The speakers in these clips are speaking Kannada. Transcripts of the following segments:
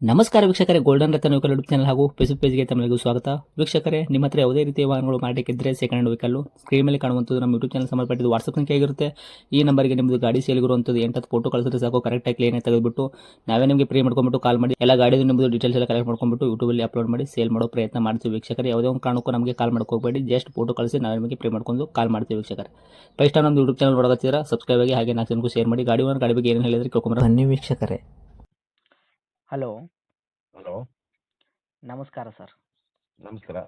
ನಮಸ್ಕಾರ ವೀಕ್ಷಕರೇ, ಗೋಲ್ಡನ್ ರತ್ನ ವೆಹಿಕಲ್ ಯೂಟ್ಯೂಬ್ ಚಾನಲ್ ಹಾಗೂ ಫೇಸ್ಬುಕ್ ಪೇಜ್ಗೆ ತಮ್ಮಲ್ಲಿಗೂ ಸ್ವಾಗತ. ವೀಕ್ಷಕರೇ, ನಿಮ್ಮ ಹತ್ರ ಯಾವುದೇ ರೀತಿಯ ವಾಹನಗಳು ಮಾರಾಟಕ್ಕಿದ್ದರೆ ಸೆಕೆಂಡ್ ಹ್ಯಾಂಡ್ ವೆಹಿಕಲ್ ಸ್ಕ್ರೀನ್ ಮೇಲೆ ಕಾಣುವಂಥದ್ದು ನಮ್ಮ ಯೂಟ್ಯೂಬ್ ಚಾನಲ್ ಸಂಬಂಧಪಟ್ಟಿದ್ದು ವಾಟ್ಸಪ್ ಸಂಖ್ಯೆ ಆಗಿರುತ್ತೆ. ಈ ನಂಬರ್ಗೆ ನಿಮ್ಮದು ಗಾಡಿ ಸೇಲ್ಗಿರುವಂಥದ್ದು 8 ಫೋಟೋ ಕಳಿಸಿದ್ರೆ ಸಾಕು, ಕರೆಕ್ಟಾಗಿ ಕ್ಲೀನಾಗಿ ತೆಗೆದುಬಿಟ್ಟು ನಾವೇ ನಿಮಗೆ ಫ್ರೀ ಮಾಡ್ಕೊಂಡ್ಬಿಟ್ಟು ಕಾಲ್ ಮಾಡಿ ಎಲ್ಲ ಗಾಡಿದು ನಿಮ್ಮದು ಡೀಟೇಲ್ಸ್ ಎಲ್ಲ ಕಲೆಕ್ಟ್ ಮಾಡ್ಕೊಂಡ್ಬಿಟ್ಟು ಯೂಟ್ಯೂಬಲ್ಲಿ ಅಪ್ಲೋಡ್ ಮಾಡಿ ಸೇಲ್ ಮಾಡೋ ಪ್ರಯತ್ನ ಮಾಡ್ತೀವಿ ವೀಕ್ಷಕರೇ. ಯಾವುದೇ ಒಂದು ಕಾರಣಕ್ಕೂ ನಮಗೆ ಕಾಲ್ ಹೋಗಬೇಡಿ, ಜಸ್ಟ್ ಫೋಟೋ ಕಳಿಸಿ ನಾವೇ ನಿಮಗೆ ಫ್ರೀ ಮಾಡ್ಕೊಂಡು ಕಾಲ್ ಮಾಡ್ತೀವಿ ವೀಕ್ಷಕರೇ. ಫಸ್ಟ್ ಟೈಮ್ ನಮ್ಮ ಯೂಟ್ಯೂಬ್ ಚಾನಲ್ ನೋಡೋತ್ತಿರ ಸಬ್ಸ್ಕ್ರೈಬ್ ಆಗಿ, ಹಾಗೆ ನಾಲ್ಕು ಜನಕ್ಕೂ ಶೇರ್ ಮಾಡಿ. ಗಾಡಿ ಬಗ್ಗೆ ಏನು ಹೇಳಿದ್ರೆ ಕೇಳ್ಕೊಂಬರ ಬನ್ನಿ ವೀಕ್ಷಕರೇ. ಹಲೋ, ಹಲೋ, ನಮಸ್ಕಾರ ಸರ್. ನಮಸ್ಕಾರ.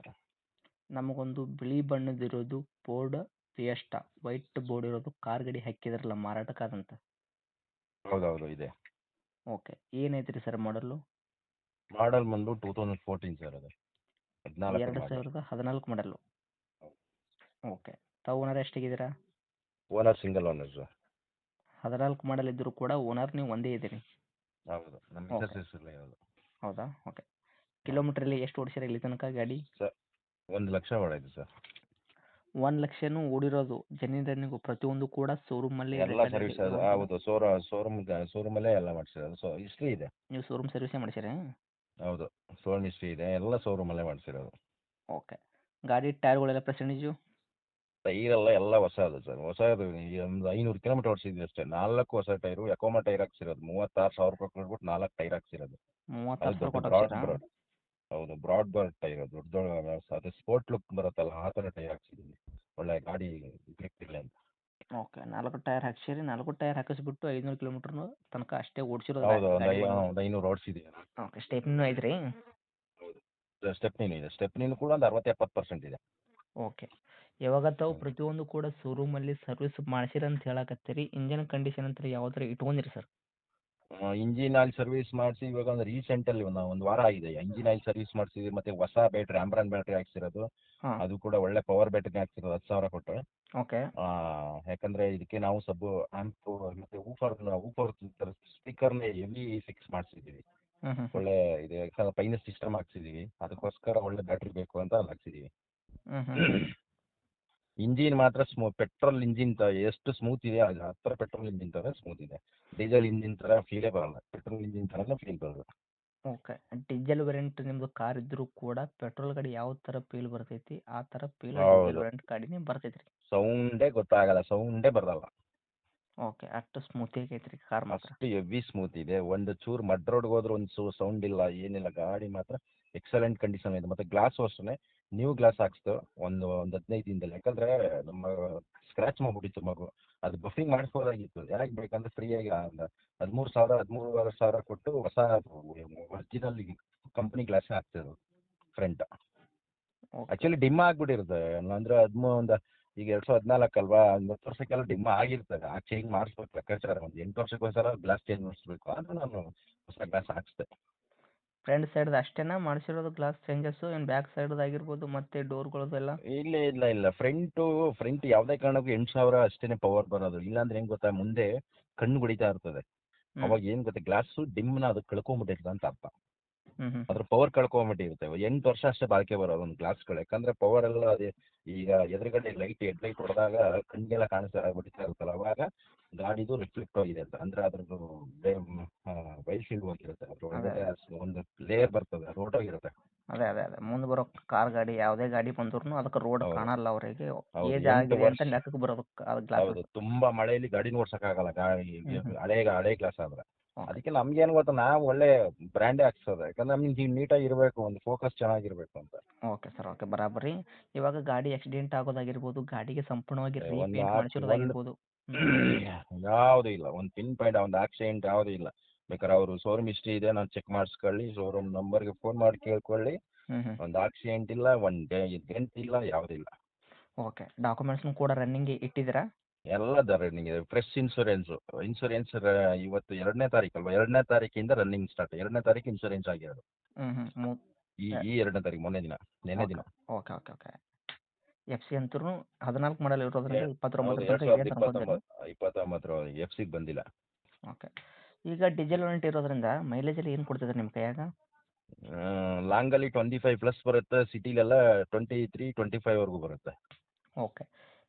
ನಮಗೊಂದು ಬಿಳಿ ಬಣ್ಣದಿರೋದು ಫೋರ್ಡ್ ಫಿಯೆಸ್ಟಾ ವೈಟ್ ಬೋರ್ಡ್ ಇರೋದು ಕಾರ್ ಗಾಡಿ ಹಾಕಿದ್ರಲ್ಲ ಮಾರಾಟಕ್ಕಾದಂತ. ಹೌದೌದು ಇದೆ. ಓಕೆ, ಏನೈತ್ರಿ ಸರ್ ಮಾಡಲು? ಮಾಡಲ್ ಬಂದು 2014 ಸರ್, ಅದು 14 2014 ಮಾಡಲು. ಓಕೆ, ತಾವು ಓನರ್ ಎಷ್ಟಾಗಿದ್ದೀರಾ? Owner single owner sir. 14 model ಇದ್ದರೂ ಕೂಡ ಓನರ್ ನೀವು ಒಂದೇ ಇದ್ದೀರಿ? ಹೌದು, ನಮ್ಮ ಮಿಸಸ್ ಹೆಸರಲ್ಲೇ ಇರೋದು. ಹೌದಾ? ಓಕೆ. ಕಿಲೋಮೀಟ್ರಲ್ಲಿ ಎಷ್ಟು ಓಡಿಸಿರ ಇಲ್ಲಿ ತನಕ ಗಾಡಿ? ಸರ್ 1 ಲಕ್ಷ ಹೊಡೆಯಿತು ಸರ್. 1 ಲಕ್ಷನೂ ಓಡಿರೋದು ಜೆನ್ಯೂನ್ ರನ್ನಿಂಗು ಪ್ರತಿಯೊಂದು ಕೂಡ ಶೋರೂಮಲ್ಲಿ ಎಲ್ಲ ಸರ್ವಿಸ್ ಹೌದು, ಶೋರೂಮಲ್ಲೇ ಎಲ್ಲ ಮಾಡಿಸಿರೋದು. ಸೊ ಹಿಸ್ಟ್ರಿ ಇದೆ. ನೀವು ಶೋರೂಮ್ ಸರ್ವಿಸೇ ಮಾಡಿಸಿರಾ? ಹೌದು, ಶೋರೂಮ್ ಹಿಸ್ಟ್ರಿ ಇದೆ, ಎಲ್ಲ ಶೋರೂಮಲ್ಲೇ ಮಾಡಿಸಿರೋದು. ಓಕೆ. ಗಾಡಿ ಟೈರ್ಗಳೆಲ್ಲ ಪರ್ಸೆಂಟೇಜು? ಟೈರೆಲ್ಲ ಎಲ್ಲ ಹೊಸದು ಸರ್, ಹೊಸದು. ಒಂದು 500 ಕಿಲೋಮೀಟರ್ ಓಡಿಸಿದ್ವಿ ಅಷ್ಟೇ. 4 ಹೊಸ ಟೈರು, ಎಕೋಮಾ ಟೈರ್ ಹಾಕ್ಸಿರೋದು. 36,000 ರೂಪಾಯಿ ಕೊಟ್ಬಿಟ್ಟು 4 ಟೈರ್ ಹಾಕ್ಸಿರೋದು. 36,000 ಅದು ಕೊಟ್ಟು ಬ್ರಾಡ್ ಹೌದು, ಬ್ರಾಡ್ ಟೈರ್, ದೊಡ್ಡ ಅದು ಸ್ಪೋರ್ಟ್ ಲುಕ್ ಬರುತ್ತಲ್ಲ, ಆ ಥರ ಟೈರ್ ಹಾಕ್ಸಿದ್ದೀನಿ. ಒಳ್ಳೆ ಗಾಡಿ ಗ್ರಿಪ್ ಇಲ್ಲ ಅಂತ. ಓಕೆ, 4 ಟೈರ್ ಹಾಕ್ಸಿರಿ. 4 ಟೈರ್ ಹಾಕಿಸ್ಬಿಟ್ಟು 500 ಕಿಲೋಮೀಟರ್ ತನಕ ಅಷ್ಟೇ ಓಡಿಸಿರೋದು ಹೌದು, ಗಾಡಿ ಒಂದು ಬಂದು. 500 ಓಡಿಸಿದ್ದೀನಿ. ಓಕೆ, ಸ್ಟೆಪ್ನೂ ಐತ್ರಿ? ಹೌದು, ಸ್ಟೆಪ್ನಿನೂ ಇದೆ. ಸ್ಟೆಪ್ನಿನೂ ಕೂಡ ಒಂದು 60-70% ಇದೆ. ಓಕೆ. ಯಾವಾಗ ತಾವು ಪ್ರತಿಯೊಂದು ಕೂಡ ಶೋರೂಮಲ್ಲಿ ಸರ್ವಿಸ್ ಮಾಡಿಸಿರಂತ ಹೇಳಕತ್ತೀರಿ, ಇಂಜನ್ ಕಂಡೀಷನ್ ಅಂತ ಯಾವ ಥರ ಇಟ್ಕೊಂಡಿರಿ ಸರ್? ಇಂಜಿನ್ ಆಯಿಲ್ ಸರ್ವಿಸ್ ಮಾಡಿಸಿ ಇವಾಗ ಒಂದು ರೀಸೆಂಟಲ್ಲಿ ಒಂದು ವಾರ ಆಗಿದೆ. ಇಂಜಿನ್ ಆಯಿಲ್ ಸರ್ವಿಸ್ ಮಾಡಿಸಿದ್ವಿ, ಮತ್ತು ಹೊಸ ಬ್ಯಾಟ್ರಿ, ಆಂಬ್ರಾನ್ ಬ್ಯಾಟ್ರಿ ಹಾಕ್ಸಿರೋದು. ಹಾಂ. ಅದು ಕೂಡ ಒಳ್ಳೆ ಪವರ್ ಬ್ಯಾಟ್ರಿನೇ ಹಾಕ್ಸಿರೋದು, 10,000 ಕೊಟ್ಟು. ಓಕೆ. ಯಾಕಂದರೆ ಇದಕ್ಕೆ ನಾವು ಆ್ಯಂಪು ಮತ್ತು ಊಫರ್ ಸ್ಪೀಕರ್ನೇ ಹೆವಿ ಫಿಕ್ಸ್ ಮಾಡಿಸಿದ್ದೀವಿ. ಹ್ಞೂ ಹ್ಞೂ ಒಳ್ಳೆ ಇದೆ, ಯಾಕಂದ್ರೆ ಪೈನ ಸಿಸ್ಟಮ್ ಹಾಕ್ಸಿದ್ದೀವಿ, ಅದಕ್ಕೋಸ್ಕರ ಒಳ್ಳೆ ಬ್ಯಾಟ್ರಿ ಬೇಕು ಅಂತ ಅಲ್ಲಿ ಹಾಕ್ಸಿದ್ದೀವಿ. ಹ್ಞೂ ಹ್ಞೂ ಇಂಜಿನ್ ಮಾತ್ರ ಪೆಟ್ರೋಲ್ ಇಂಜಿನ್ ಎಷ್ಟು ಸ್ಮೂತ್ ಇದೆ, ಅದು ಆ ಥರ ಪೆಟ್ರೋಲ್ ಇಂಜಿನ್ ಥರ ಸ್ಮೂತ್ ಇದೆ. ಡೀಸೆಲ್ ಇಂಜಿನ್ ಥರ ಫೀಲೇ ಬರಲ್ಲ, ಪೆಟ್ರೋಲ್ ಇಂಜಿನ್ ಥರನೇ ಫೀಲ್ ಬರೋದು. ಓಕೆ. ಡೀಸೆಲ್ ವೇರಿಯಂಟ್ ನಿಮ್ಮದು ಕಾರ್ ಇದ್ದರೂ ಕೂಡ ಪೆಟ್ರೋಲ್ ಗಾಡಿ ಯಾವ ಥರ ಫೀಲ್ ಬರ್ತೈತಿ ಆ ಥರ ಫೀಲ್ ಡೀಸೆಲ್ ಹೌದು, ವೇರಿಯಂಟ್ ಗಾಡಿನೇ ಬರ್ತೈತಿ ರೀ. ಸೌಂಡೇ ಗೊತ್ತಾಗಲ್ಲ, ಸೌಂಡೇ ಬರಲ್ಲ. ಓಕೆ, ಅಷ್ಟು ಸ್ಮೂತಿಯಾಗಿ ಐತ್ರಿ ಕಾರ್ ಮಾತ್ರ? ಅಷ್ಟು ಹೆವಿ ಸ್ಮೂತ್ ಇದೆ. ಒಂದು ಚೂರು ಮಡ್ ರೋಡ್ಗೆ ಹೋದ್ರೆ ಒಂದು ಸೌಂಡ್ ಇಲ್ಲ, ಏನಿಲ್ಲ. ಗಾಡಿ ಮಾತ್ರ ಎಕ್ಸಲೆಂಟ್ ಕಂಡೀಷನ್ ಇದೆ. ಮತ್ತು ಗ್ಲಾಸು ಅಷ್ಟೇ ನ್ಯೂ ಗ್ಲಾಸ್ ಹಾಕ್ಸ್ತು ಒಂದು 15 ದಿನದಲ್ಲಿ. ಯಾಕಂದರೆ ನಮ್ಮ ಸ್ಕ್ರ್ಯಾಚ್ ಮಾಡಿಬಿಟ್ಟಿತ್ತು ಮಗು, ಅದು ಬಫಿಂಗ್ ಮಾಡಿಸ್ಬೋದಾಗಿತ್ತು. ಯಾಕೆ ಬೇಕಂದ್ರೆ ಫ್ರೀಯಾಗಿ ಒಂದು 13,000 ಕೊಟ್ಟು ಹೊಸ ಒರಿಜಿನಲ್ ಕಂಪ್ನಿ ಗ್ಲಾಸೇ ಹಾಕ್ತಿರೋದು ಫ್ರಂಟ್. ಓಕೆ. ಆ್ಯಕ್ಚುಲಿ ಡಿಮ್ ಆಗಿಬಿಟ್ಟಿರುತ್ತೆ, ಅಂದರೆ ಈಗ 2014 ಅಲ್ವಾ, 10 ವರ್ಷಕ್ಕೆಲ್ಲ ಡಿಮ್ ಆಗಿರ್ತದೆ. ಆ ಚೇಂಜ್ ಮಾಡಿಸ್ಬೇಕು ಲೆಕ್ಕಾಚಾರ. ಒಂದು 8 ವರ್ಷಕ್ಕೋಸ್ಕರ ಗ್ಲಾಸ್ ಚೇಂಜ್ ಮಾಡಿಸ್ಬೇಕು. ಆದರೂ ನಾನು ಹೊಸ ಗ್ಲಾಸ್ ಹಾಕ್ಸಿದೆ. ಫ್ರಂಟ್ ಸೈಡ್ದು ಅಷ್ಟೇನಾ ಮಾಡಿಸಿರೋದು ಗ್ಲಾಸ್ ಚೇಂಜಸ್ಸು? ಏನು ಬ್ಯಾಕ್ ಸೈಡ್ದು ಆಗಿರ್ಬೋದು ಮತ್ತು ಡೋರ್ಗಳದ್ದೆಲ್ಲ? ಇಲ್ಲ, ಫ್ರಂಟ್ ಯಾವುದೇ ಕಾರಣಕ್ಕೂ 8,000 ಅಷ್ಟೇ ಪವರ್ ಬರೋದು. ಇಲ್ಲಾಂದ್ರೆ ಏನು ಗೊತ್ತಾ, ಮುಂದೆ ಕಣ್ಣು ಹೊಡಿತಾ ಇರ್ತದೆ. ಅವಾಗ ಏನು ಗೊತ್ತಾ, ಗ್ಲಾಸು ಡಿಮ್ನ ಅದು ಕಳ್ಕೊಂಬಿಟ್ಟಿರ್ತದೆ ಅಂತ ಅರ್ಥ. ಹ್ಞೂ ಹ್ಞೂ ಅದ್ರ ಪವರ್ ಕಳ್ಕೊಂಬಿಟ್ಟಿರುತ್ತೆ. 8 ವರ್ಷ ಅಷ್ಟೇ ಬಾಳಿಕೆ ಬರೋದು ಒಂದು ಗ್ಲಾಸ್ಗಳು. ಯಾಕಂದರೆ ಪವರ್ ಎಲ್ಲ ಅದೇ. ಈಗ ಎದುರುಗಡೆ ಹೆಡ್ ಲೈಟ್ ಹೊಡೆದಾಗ ಕಣ್ಣಿಗೆಲ್ಲ ಹೊಡಿತಾ ಇರುತ್ತಲ್ಲ, ಅವಾಗ ಗಾಡಿದು ರಿಫ್ಲೆಕ್ಟ್ ಹೋಗಿದೆ ಅಂತ ಅಂದರೆ ಅದ್ರದ್ದು ವೈಟ್ ಶೀಲ್ಡ್ ಹೋಗಿರುತ್ತೆ. ಅದ್ರ ಒಳಗಡೆ ಒಂದು ಲೇಯರ್ ಬರ್ತದೆ, ಅದು ಹೊರಟೋಗಿರುತ್ತೆ. ಅದೇ ಮುಂದೆ ಬರೋ ಕಾರ್ ಗಾಡಿ ಯಾವುದೇ ಗಾಡಿ ಬಂದ್ರೂ ಅದಕ್ಕೆ ರೋಡ್ ಹೌದು, ಕಾಣಲ್ಲ ಅವರಿಗೆ. ಹೌದು, ಏಜ್ 8 ಆಗಿದೆ ವರ್ಷ ಅಂತ ಲೆಕ್ಕಕ್ಕೆ ಬರೋದು ಅದು ಗ್ಲಾಸ್. ಹೌದು, ತುಂಬ ಮಳೆಯಲ್ಲಿ ಗಾಡಿನ ಓಡ್ಸೋಕ್ಕಾಗಲ್ಲ ಗಾಡಿ, ಹಳೆ ಗ್ಲಾಸ್ ಆದರೆ. ಓಕೆ. ಅದಕ್ಕೆ ನಮ್ಗೇನು ಗೊತ್ತಾ, ನಾವು ಒಳ್ಳೆ ಬ್ರ್ಯಾಂಡೇ ಹಾಕ್ಸೋದು. ಯಾಕಂದ್ರೆ ನಮ್ಗೆ ನೀಟಾಗಿ ಇರಬೇಕು, ಒಂದು ಫೋಕಸ್ ಚೆನ್ನಾಗಿರಬೇಕು ಅಂತ. ಓಕೆ ಸರ್, ಓಕೆ, ಬರಾಬರಿ. ಇವಾಗ ಗಾಡಿ ಆಕ್ಸಿಡೆಂಟ್ ಆಗೋದಾಗಿರ್ಬೋದು, ಗಾಡಿಗೆ ಸಂಪೂರ್ಣವಾಗಿ ಒಂದು ರೀಪೇಂಟ್ ಮಾಡಿಸಿರೋದಾಗಿರ್ಬೋದು. ಯಾವುದೂ ಇಲ್ಲ, ಒಂದು ಪಿನ್ ಪಾಯಿಂಟ್, ಒಂದು ಆಕ್ಸಿಡೆಂಟ್ ಯಾವುದೂ ಇಲ್ಲ. ಬೇಕಾದ್ರೆ ಅವರು ಶೋರೂಮ್ ಹಿಸ್ಟ್ರಿ ಇದೆ, ನಾನು ಚೆಕ್ ಮಾಡಿಸ್ಕೊಳ್ಳಿ, ಶೋರೂಮ್ ನಂಬರ್ಗೆ ಫೋನ್ ಮಾಡಿ ಕೇಳ್ಕೊಳ್ಳಿ. ಒಂದು ಆಕ್ಸಿಡೆಂಟ್ ಇಲ್ಲ, ಒಂದು ಡೆಂಟ್ ಇಲ್ಲ, ಯಾವುದೂ ಇಲ್ಲ. ಓಕೆ. ಡಾಕ್ಯುಮೆಂಟ್ಸ್ನು ಕೂಡ ರನ್ನಿಂಗ್ ಇಟ್ಟಿದ್ದೀರಾ? ಎಲ್ಲ ರನ್ನಿಂಗ್ ಇದೆ. ಫ್ರೆಶ್ ಇನ್ಶೂರೆನ್ಸ್ ಇವತ್ತು 2ನೇ ತಾರೀಕು ಅಲ್ವಾ, 2ನೇ ತಾರೀಕಿಂದ ರನ್ನಿಂಗ್ ಸ್ಟಾರ್ಟ್. 2ನೇ ತಾರೀಕು ಇನ್ಶೂರೆನ್ಸ್ ಆಗಿರೋದು. ಈ 2ನೇ ತಾರೀಕು, ನೆನ್ನೆ ದಿನ. Okay okay okay. F C ಅಂತೂ 14 ಮಾಡಲ್ ಇರೋದ್ರಿಂದ ಹೌದು, 29 ತನಕ ಇದೆ ಅನ್ಕೊಂತೀನಿ. 29 ಎಫ್ ಸಿಗೆ ಬಂದಿಲ್ಲ. ಓಕೆ. ಈಗ ಡೀಸೆಲ್ ವೇರಿಯಂಟ್ ಇರೋದ್ರಿಂದ ಮೈಲೇಜಲ್ಲಿ ಏನು ಕೊಡ್ತಿದ್ದಾರೆ ನಿಮ್ಮ ಕೈಯಾಗ? ಲಾಂಗಲ್ಲಿ 25+ ಬರುತ್ತೆ, ಸಿಟಿಲೆಲ್ಲ 23-25ವರೆಗೂ ಬರುತ್ತೆ. ಓಕೆ.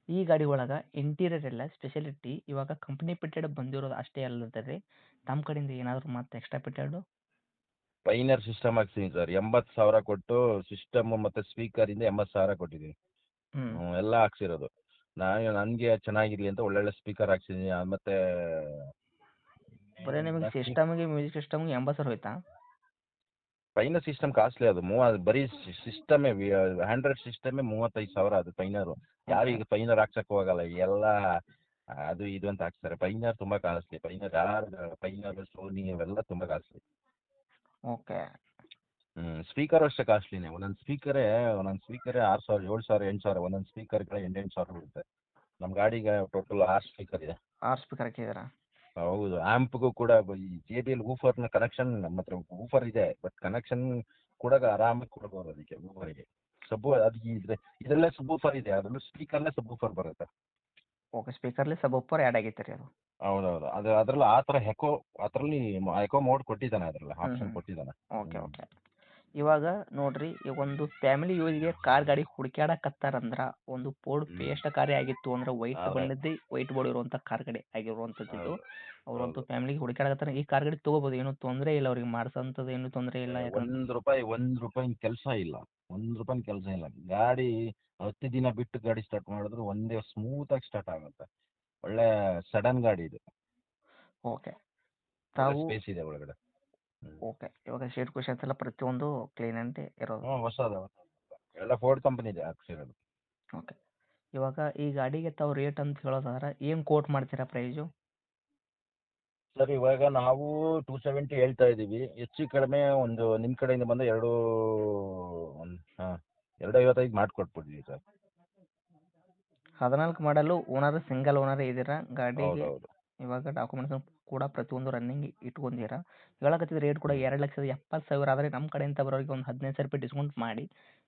ಈ ಗಾಡಿ ಒಳಗೆ ಇಂಟೀರಿಯರ್ ಎಲ್ಲ ಸ್ಪೆಷಾಲಿಟಿ ಇವಾಗ ಕಂಪ್ನಿ ಫಿಟ್ಟೆಡ್ ಬಂದಿರೋದು ಅಷ್ಟೇ ಅಲ್ಲದೆ ರೀ, ತಮ್ಮ ಕಡೆಯಿಂದ ಏನಾದರೂ ಮತ್ತೆ ಎಕ್ಸ್ಟ್ರಾ ಫಿಟ್ಟೆಡು? ಪೈನರ್ ಸಿಸ್ಟಮ್ ಹಾಕ್ಸಿದ್ದೀನಿ ಸರ್, 80,000 ಕೊಟ್ಟು ಸಿಸ್ಟಮ್ ಮತ್ತು ಸ್ಪೀಕರಿಂದ 80,000 ಕೊಟ್ಟಿದ್ದೀನಿ. ಹ್ಞೂ ಎಲ್ಲ ಹಾಕ್ಸಿರೋದು. ನನಗೆ ಚೆನ್ನಾಗಿರಲಿ ಅಂತ ಒಳ್ಳೊಳ್ಳೆ ಸ್ಪೀಕರ್ ಹಾಕ್ಸಿದ್ದೀನಿ. ಮತ್ತು ಬರೀ ನಿಮಗೆ ಸಿಸ್ಟಮ್ಗೆ ಮ್ಯೂಸಿಕ್ ಸಿಸ್ಟಮ್ಗೆ 80,000 ಹೋಯ್ತಾ? ಪೈನರ್ ಸಿಸ್ಟಮ್ ಕಾಸ್ಟ್ಲಿ ಅದು. ಬರೀ ಸಿಸ್ಟಮೇ ಆಂಡ್ರಾಯ್ಡ್ ಸಿಸ್ಟಮೇ 35,000 ಅದು ಪೈನರು. ಯಾರು ಓಕೆ ಈಗ ಪೈನರ್ ಹಾಕ್ಸಕ್ಕೆ ಹೋಗಲ್ಲ, ಎಲ್ಲ ಅದು ಇದು ಅಂತ ಹಾಕ್ತಾರೆ. ಪೈನರ್ ತುಂಬ ಕಾಸ್ಟ್ಲಿ. ಪೈನರ್ ಸೋನಿ ಇವೆಲ್ಲ ತುಂಬ ಕಾಸ್ಟ್ಲಿ. ಓಕೆ ಸ್ಪೀಕರ್ ಅಷ್ಟೇ ಕಾಸ್ಟ್ಲಿನೇ. ಒಂದೊಂದು ಸ್ಪೀಕರೇ 6,000 7,000 8,000, ಒಂದೊಂದು ಸ್ಪೀಕರ್ಗಳೇ 8,000 ಬೀಳುತ್ತೆ. ನಮ್ಮ ಗಾಡಿಗೆ ಟೋಟಲ್ 6 ಸ್ಪೀಕರ್ ಇದೆ. 6 ಸ್ಪೀಕರ್ ಹಾಕಿದ್ದೀರಾ? ಹೌದು. ಆ್ಯಂಪ್ಗೂ ಕೂಡ ಈ ಜೆ ಬಿ ಎಲ್ ವೂಫರ್ನ ಕನೆಕ್ಷನ್ ನಮ್ಮ ಹತ್ರ ವೂಫರ್ ಇದೆ, ಬಟ್ ಕನೆಕ್ಷನ್ ಕೂಡ ಆರಾಮಾಗಿ ಕೊಡ್ಬೋದು ಅದಕ್ಕೆ ವೂಫರಿಗೆ. ಅದು ಇದರಲ್ಲೇ ಸಬ್ ವೂಫರ್ ಇದೆ, ಅದರಲ್ಲೂ ಸ್ಪೀಕರ್ನೇ ಸಬ್ ವೂಫರ್ ಬರುತ್ತೆ. ಓಕೆ, ಸ್ಪೀಕರ್ಲಿ ಸಬ್ ವೂಫರ್ ಆ್ಯಡ್ ಆಗೈತೆ ರೀ ಅದು? ಹೌದೌದು. ಅದರಲ್ಲಿ ಆ ಥರ ಅದರಲ್ಲಿ ಎಕೋ ಮೋಡ್ ಕೊಟ್ಟಿದ್ದಾನೆ, ಅದರಲ್ಲಿ ಆಪ್ಷನ್ ಕೊಟ್ಟಿದ್ದಾನೆ. Okay okay. ಇವಾಗ ನೋಡ್ರಿ, ಈಗ ಒಂದು ಫ್ಯಾಮಿಲಿ ಯೂಸ್ಗೆ ಕಾರ್ ಗಾಡಿ ಹುಡುಕ್ಯಾಡಕತ್ತಾರಂದ್ರೆ ಒಂದು ಫೋರ್ಡ್ ಫಿಯೆಸ್ಟ ಕಾರೇ ಆಗಿತ್ತು ಅಂದ್ರೆ ವೈಟ್ ಹೌದು. ಬಣ್ಣದ್ದು ವೈಟ್ ಬೋರ್ಡ್ ಇರುವಂಥ ಕಾರ್ ಗಾಡಿ ಆಗಿರುವಂಥದ್ದು ಇದು. ಹೌದು. ಅವರಂತೂ ಹೌದು. ಫ್ಯಾಮಿಲಿಗೆ ಹುಡುಕ್ಯಾಡಕತ್ತಾರ, ಈ ಕಾರ್ ಗಾಡಿ ತೊಗೋಬೋದು, ಏನೂ ತೊಂದರೆ ಇಲ್ಲ ಅವ್ರಿಗೆ, ಮಾಡ್ಸೋಂಥದ್ದು ಏನೂ ತೊಂದರೆ ಇಲ್ಲ. ಯಾಕಂದ್ರೆ ಒಂದು ರೂಪಾಯಿ ಕೆಲಸ ಇಲ್ಲ. ಗಾಡಿ 10 ದಿನ ಬಿಟ್ಟು ಗಾಡಿ ಸ್ಟಾರ್ಟ್ ಮಾಡಿದ್ರು ಒಂದೇ ಸ್ಮೂತಾಗಿ ಸ್ಟಾರ್ಟ್ ಆಗುತ್ತೆ. ಒಳ್ಳೆ ಸಡನ್ ಗಾಡಿ ಇದು. ಓಕೆ ತಾವು ಸ್ಪೇಸ್ ಇದೆ ಒಳಗಡೆ. ಓಕೆ. ಇವಾಗ ಶೀಟ್ ಕ್ವಶನ್ಸ್ ಎಲ್ಲ ಪ್ರತಿಯೊಂದು ಕ್ಲೀನ್ ಆಗಿ ಇರೋದು. ಹೊಸದು ಎಲ್ಲ ಫೋರ್ಡ್ ಕಂಪನಿದೆ ಹಾಕ್ಸಿರೋದು. ಓಕೆ. ಇವಾಗ ಈ ಗಾಡಿಗೆ ತಾವು ರೇಟ್ ಅಂತ ಹೇಳೋದಾದ್ರೆ ಏನು ಕೋಟ್ ಮಾಡ್ತೀರಾ ಪ್ರೈಸು? ಸರ್ ಇವಾಗ ನಾವು 270 ಹೇಳ್ತಾ ಇದ್ದೀವಿ. ಹೆಚ್ಚು ಕಡಿಮೆ ಒಂದು ನಿಮ್ಮ ಕಡೆಯಿಂದ ಬಂದು 255 ಮಾಡಿಕೊಟ್ಬಿಡ್ತೀವಿ ಸರ್. 14 ಮಾಡಲು ಓನರ್ ಸಿಂಗಲ್ ಓನರ್ ಇದ್ದೀರಾ ಗಾಡಿಗೆ? ಹೌದೌದು. ಇವಾಗ ಡಾಕ್ಯುಮೆಂಟ್ಸ್ ಕೂಡ ಪ್ರತಿಯೊಂದು ರನ್ನಿಂಗ್ ಇಟ್ಕೊಂಡಿರಾ? ಹೇಳಕತ್ತಿದ ರೇಟ್ ಕೂಡ 2,70,000 ಆದರೆ ನಮ್ಮ ಕಡೆಯಿಂದ ಬರೋರಿಗೆ ಒಂದು 15,000 ರೂಪಾಯಿ ಡಿಸ್ಕೌಂಟ್ ಮಾಡಿ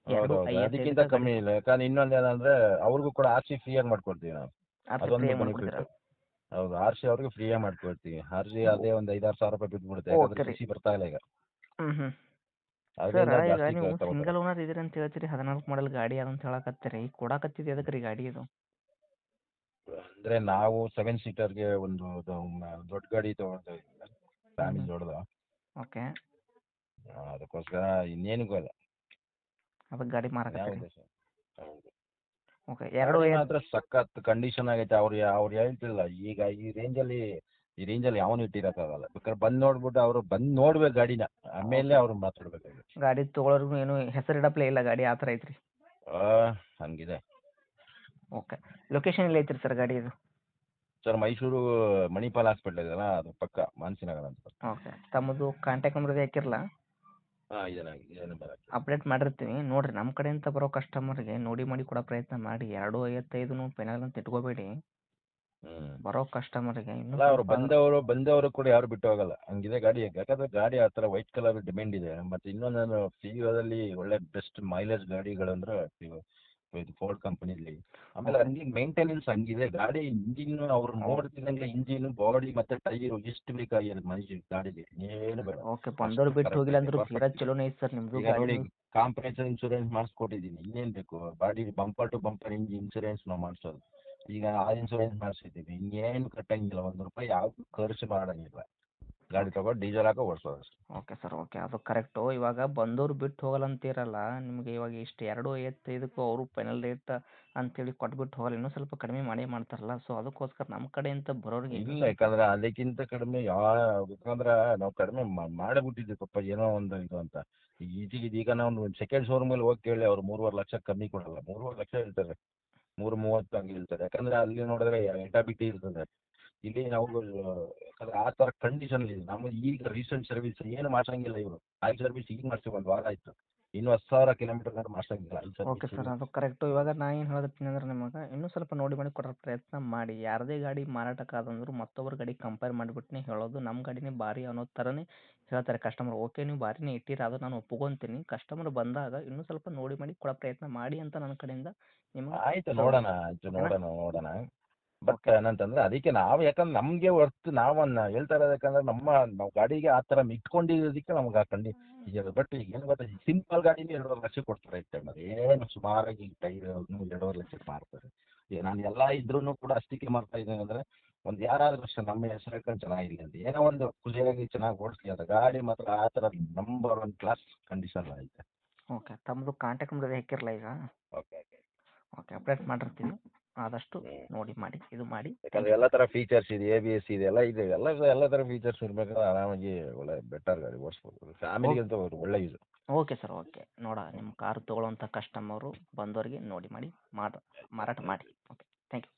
ಹೌದೌದು. ಅದಕ್ಕಿಂತ ಕಮ್ಮಿ ಇಲ್ಲ. ಯಾಕಂದ್ರೆ ಇನ್ನೊಂದು ಏನಂದ್ರೆ ಅವ್ರಿಗೂ ಕೂಡ RC ಫ್ರೀಯಾಗಿ ಮಾಡ್ಕೊಡ್ತೀವಿ ನಾವು. ಅದೊಂದು ಬೆನಿಫಿಟ್. ಹೌದು, RC ಅವ್ರಿಗೆ ಫ್ರೀಯಾಗಿ ಮಾಡ್ಕೊಡ್ತೀವಿ. RC ಅದೇ ಒಂದು 5,000 6,000 ರೂಪಾಯಿ ಬಿದ್ದುಬಿಡುತ್ತೆ, ಯಾಕಂದ್ರೆ ಓಕೆ ರೀ. CC ಬರ್ತಾ ಇಲ್ಲ ಈಗ. ಹ್ಞೂ ಸರ್, ಅದರಿಂದ ಈಗ ಜಾಸ್ತಿ ನೀವು ತಗೋತಾರೆ. ಸಿಂಗಲ್ ಓನರ್ ಇದ್ದೀರಿ ಅಂತ ಹೇಳ್ತೀರಿ, 14 ಮಾಡಲ್ ಗಾಡಿ ಅದಂತ ಹೇಳಕತ್ತೀರಿ, ಕೊಡಕತ್ತಿದ್ದು ಎದಕ್ಕೆ ರೀ ಗಾಡಿ ಇದು? ಅಂದ್ರೆ ನಾವು 7 ಸೀಟರ್ಗೆ ಒಂದು ದೊಡ್ಡ ಗಾಡಿ ತಗೊಳ್ತಾ ಇದ್ದೀವಿ, ಫ್ಯಾಮಿಲಿ ದೊಡ್ಡದು. ಓಕೆ, ಅದಕ್ಕೋಸ್ಕರ ಇನ್ನೇನಿಗೂ ಅಲ್ಲ. ಅದಕ್ಕೆ ಗಾಡಿ ಯಾವ ಮಾರಕತ್ತೀರಿ? ಉದ್ದೇಶ? ಹೌದು. ಓಕೆ. ಗಾಡಿ ಮಾತ್ರ ಸಖತ್ ಕಂಡೀಷನ್ ಆಗೈತೆ. ಅವ್ರು ಹೇಳ್ತಿಲ್ಲ ಈಗ ಈ ರೇಂಜಲ್ಲಿ ಯಾವನು ಇಟ್ಟಿರೋಕ್ಕಾಗಲ್ಲ. ಬೇಕಾದ್ರೆ ಬಂದು ನೋಡ್ಬೇಕು ಗಾಡಿನ, ಆಮೇಲೆ ಅವ್ರು ಮಾತಾಡ್ಬೇಕಾಗುತ್ತೆ. ಗಾಡಿ ತೊಗೊಳೋರ್ಗು ಏನು ಹೆಸರಿಡಪ್ಲೇ ಇಲ್ಲ ಗಾಡಿ, ಆ ಥರ ಐತ್ರಿ? ಹಂಗಿದೆ. ಓಕೆ. ಲೊಕೇಶನ್ ಎಲ್ಲಿ ಐತ್ರಿ ಸರ್ ಗಾಡಿ ಇದು? ಸರ್ ಮೈಸೂರು ಮಣಿಪಾಲ್ ಹಾಸ್ಪಿಟ್ಲ್ ಇದೆಯಲ್ಲ, ಅದು ಪಕ್ಕ ಮಾನಸಿನಗರ ಅಂತ. ಓಕೆ. ತಮ್ಮದು ಕಾಂಟ್ಯಾಕ್ಟ್ ನಂಬರ್ ಹಾಕಿರಲ್ಲ? ಇದೇ ನಂಬರ್ ಹಾಕಿ. ಅಪ್ಡೇಟ್ ಮಾಡಿರ್ತೀವಿ ನೋಡಿರಿ. ನಮ್ಮ ಕಡೆಯಿಂದ ಬರೋ ಕಸ್ಟಮರ್ಗೆ ನೋಡಿ ಮಾಡಿ ಕೊಡೋ ಪ್ರಯತ್ನ ಮಾಡಿ. 255 ಫೈನಲ್ ಅಂತ ಇಟ್ಕೋಬೇಡಿ. ಬರೋ ಕಸ್ಟಮರ್ಗೆ ಇನ್ನೂ ಅಲ್ಲ, ಅವ್ರು ಬಂದವರು ಕೂಡ ಯಾರು ಬಿಟ್ಟು ಹೋಗಲ್ಲ, ಹಂಗಿದೆ ಗಾಡಿ. ಯಾಕಂದ್ರೆ ಗಾಡಿ ಆ ಥರ ವೈಟ್ ಕಲರ್ ಡಿಮ್ಯಾಂಡ್ ಇದೆ. ಮತ್ತೆ ಇನ್ನೊಂದು ನಾನು ಫಿಯೋದಲ್ಲಿ ಒಳ್ಳೆ ಬೆಸ್ಟ್ ಮೈಲೇಜ್ ಗಾಡಿಗಳು ಅಂದ್ರೆ ಇದು ಫೋರ್ಡ್ ಕಂಪನಿಲಿ. ಆಮೇಲೆ ಹಂಗೆ ಮೇಂಟೆನೆನ್ಸ್ ಹಂಗಿದೆ ಗಾಡಿ. ಇಂಜಿನ್ ಅವ್ರು ನೋಡ್ತಿದ್ದಂಗೆ ಇಂಜಿನ್, ಬಾಡಿ ಮತ್ತೆ ಟೈರು ಎಷ್ಟು ಬೇಕಾಗಿರೋದು ಮನುಷ್ಯ ಗಾಡಿಗೆ, ಏನು ಬೇಡ. ಓಕೆ. ಬಂದವ್ರು ಬಿಟ್ಟು ಹೋಗಿಲ್ಲ ಅಂದ್ರೂ ತೀರಾ ಚಲೋನೇ ಐತೆ ಸರ್ ನಿಮ್ಮದು ಈಗ ನೋಡಿ, ಗಾಡಿ. ಕಾಂಪ್ರಹೆನ್ಸಿವ್ ಇನ್ಶೂರೆನ್ಸ್ ಮಾಡಿಸ್ಕೊಟ್ಟಿದ್ದೀನಿ. ಇನ್ನೇನು ಬೇಕು? Body bumper to bumper insurance ನಾವು ಮಾಡಿಸೋದು. ಈಗ ಆ ಇನ್ಶೂರೆನ್ಸ್ ಮಾಡಿಸಿದ್ದೀವಿ, ಇನ್ನೇನು ಕಟ್ಟಂಗಿಲ್ಲ, 1 ರೂಪಾಯಿ ಯಾವುದು ಖರ್ಚು ಮಾಡೋಂಗಿಲ್ಲ. ಗಾಡಿ ತಗೊಂಡು ಡೀಸೆಲ್ ಹಾಕೋ ಓಡಿಸೋದು ಅಷ್ಟೇ. Okay sir, okay. ಅದು ಕರೆಕ್ಟು. ಇವಾಗ ಬಂದವ್ರು ಬಿಟ್ಟು ಹೋಗಲ್ಲ ಅಂತೀರಲ್ಲ, ನಿಮಗೆ ಇವಾಗ ಇಷ್ಟು 255ಕ್ಕೂ ಅವರು ಫೈನಲ್ ರೇಟ್ ಅಂತೇಳಿ ಕೊಟ್ಬಿಟ್ಟು ಹೋಗಲ್ಲ, ಇನ್ನೂ ಸ್ವಲ್ಪ ಕಡಿಮೆ ಮಾಡೇ ಮಾಡ್ತಾರಲ್ಲ. ಸೊ ಅದಕ್ಕೋಸ್ಕರ ನಮ್ಮ ಕಡೆಯಿಂದ ಬರೋರಿಗೆ ಇಲ್ಲ, ಯಾಕಂದ್ರೆ ಅದಕ್ಕಿಂತ ಕಡಿಮೆ ಯಾಕಂದ್ರೆ ನಾವು ಕಡಿಮೆ ಮಾಡಿಬಿಟ್ಟಿದ್ವಿ ಪಾಪ, ಏನೋ ಒಂದು ಇದು ಅಂತ. ಈಗ ನಾವು ಸೆಕೆಂಡ್ ಶೋರೂಮಲ್ಲಿ ಹೋಗಿ ಕೇಳಿ ಅವ್ರು 3.5 ಲಕ್ಷ ಕಮ್ಮಿ ಕೊಡಲ್ಲ. 3.5 ಲಕ್ಷ ಹೇಳ್ತಾರೆ, 3.30 ಹಂಗೆ ಹೇಳ್ತಾರೆ. ಯಾಕಂದ್ರೆ ಅಲ್ಲಿ ನೋಡಿದ್ರೆ ಎಟಾಬಿಟಿ ಇರ್ತದೆ. ಇಲ್ಲಿ ನಾವು ಯಾಕಂದ್ರೆ ಆ ಥರ ಕಂಡೀಷನ್ ಇದೆ. ನಮಗೆ ಈಗ ರೀಸೆಂಟ್ ಸರ್ವಿಸ್ ಏನು ಮಾಡ್ಸಂಗಿಲ್ಲ ಇವರು. ಆಯಿಲ್ ಸರ್ವಿಸ್ ಈಗ ಮಾಡಿಸಿ 1 ವಾರ ಆಯಿತು, ಇನ್ನೂ 10,000 ಕಿಲೋಮೀಟರ್ ಗಂಟೆ ಮಾಡ್ಸಂಗಿಲ್ಲ ಆಯಿಲ್ ಓಕೆ ಸರ್ವಿಸ್. ಸರ್, ಅದು ಕರೆಕ್ಟು. ಇವಾಗ ನಾ ಏನು ಹೇಳಕತ್ತೀನಿ ಅಂದ್ರೆ ನಿಮಗೆ ಇನ್ನೂ ಸ್ವಲ್ಪ ನೋಡಿ ಮಾಡಿ ಕೊಡೋ ಪ್ರಯತ್ನ ಮಾಡಿ. ಯಾರದೇ ಗಾಡಿ ಮಾರಾಟಕ್ಕಾದಂದ್ರು ಮತ್ತೊಬ್ಬರ ಗಾಡಿ ಕಂಪೇರ್ ಮಾಡಿಬಿಟ್ಟೇ ಹೇಳೋದು, ನಮ್ಮ ಗಾಡಿನೇ ಭಾರಿ ಅನ್ನೋ ಥರನೇ ಹೇಳ್ತಾರೆ ಕಸ್ಟಮರ್. ಓಕೆ, ನೀವು ಭಾರಿನೇ ಇಟ್ಟಿರ, ಅದು ನಾನು ಒಪ್ಕೊತೀನಿ. ಕಸ್ಟಮರ್ ಬಂದಾಗ ಇನ್ನೂ ಸ್ವಲ್ಪ ನೋಡಿ ಮಾಡಿ ಕೊಡೋ ಪ್ರಯತ್ನ ಮಾಡಿ ಅಂತ ನನ್ನ ಕಡೆಯಿಂದ ನಿಮಗೆ ಆಯ್ತು, ನೋಡೋಣ. ನೋಡೋಣ. ಬಟ್ ಏನಂತಂದ್ರೆ ಅದಕ್ಕೆ ನಾವು, ಯಾಕಂದ್ರೆ ನಮಗೆ ಹೊರ್ತು ನಾವನ್ನ ಹೇಳ್ತಾ ಇರೋದು, ಯಾಕಂದ್ರೆ ನಾವು ಗಾಡಿಗೆ ಆ ಥರ ಇಟ್ಕೊಂಡಿರೋದಕ್ಕೆ ನಮ್ಗೆ ಆ ಈಗ. ಬಟ್ ಈಗ ಏನು ಗೊತ್ತಾ, ಸಿಂಪಲ್ ಗಾಡಿನೇ 2.5 ಲಕ್ಷ ಕೊಡ್ತಾರೆ ಇತ್ತು. ಏನು ಸುಮಾರಾಗಿ ಟೈರ್ 2.5 ಲಕ್ಷಕ್ಕೆ ಮಾರ್ತಾರೆ. ಈಗ ನಾನು ಎಲ್ಲ ಇದ್ರೂ ಕೂಡ ಅಷ್ಟಕ್ಕೆ ಮಾರ್ತಾ ಇದ್ದೀನಿ ಅಂದರೆ ಒಂದು ಯಾರಾದ್ರೂ ಅಷ್ಟೇ ನಮ್ಮ ಹೆಸರು ಹೇಳ್ಕೊಂಡು ಚೆನ್ನಾಗಿರ್ಲಿ ಅಂತ ಏನೋ ಒಂದು ಖುಷಿಯಾಗಿ ಚೆನ್ನಾಗಿ ಓಡಿಸ್ಲಿ ಅಂತ ಗಾಡಿ ಮಾತ್ರ ಆ ಥರ ನಂಬರ್ 1 ಕ್ಲಾಸ್ ಕಂಡೀಷನ್ ಐತೆ. ಓಕೆ, ತಮ್ಮದು ಕಾಂಟ್ಯಾಕ್ಟ್ ನಂಬರ್ ಹಾಕಿರಲ್ಲ ಈಗ. Okay okay. ಓಕೆ, ಅಪ್ಡೇಟ್ ಮಾಡಿರ್ತೀವಿ. ಆದಷ್ಟು ನೋಡಿ ಮಾಡಿ ಇದು ಮಾಡಿ. ಯಾಕಂದ್ರೆ ಎಲ್ಲ ಥರ ಫೀಚರ್ಸ್ ಇದೆ, ABS ಇದೆ, ಎಲ್ಲ ಇದೆ, ಎಲ್ಲ ಥರ ಫೀಚರ್ಸ್ ಇರ್ಬೇಕಾದ್ರೆ ಆರಾಮಾಗಿ ಒಳ್ಳೆ ಬೆಟರ್ ಗಾಡಿ ಓಡಿಸ್ಬೋದು. ಫ್ಯಾಮಿಲಿಗಂತೂ ಒಳ್ಳೆ ಯೂಸ್. Okay sir, okay. ನಿಮ್ಮ ಕಾರು ತೊಗೊಳ್ಳೋಂಥ ಕಸ್ಟಮರು ಬಂದವರಿಗೆ ನೋಡಿ ಮಾಡಿ ಮಾರಾಟ ಮಾಡಿ. Okay, thank you.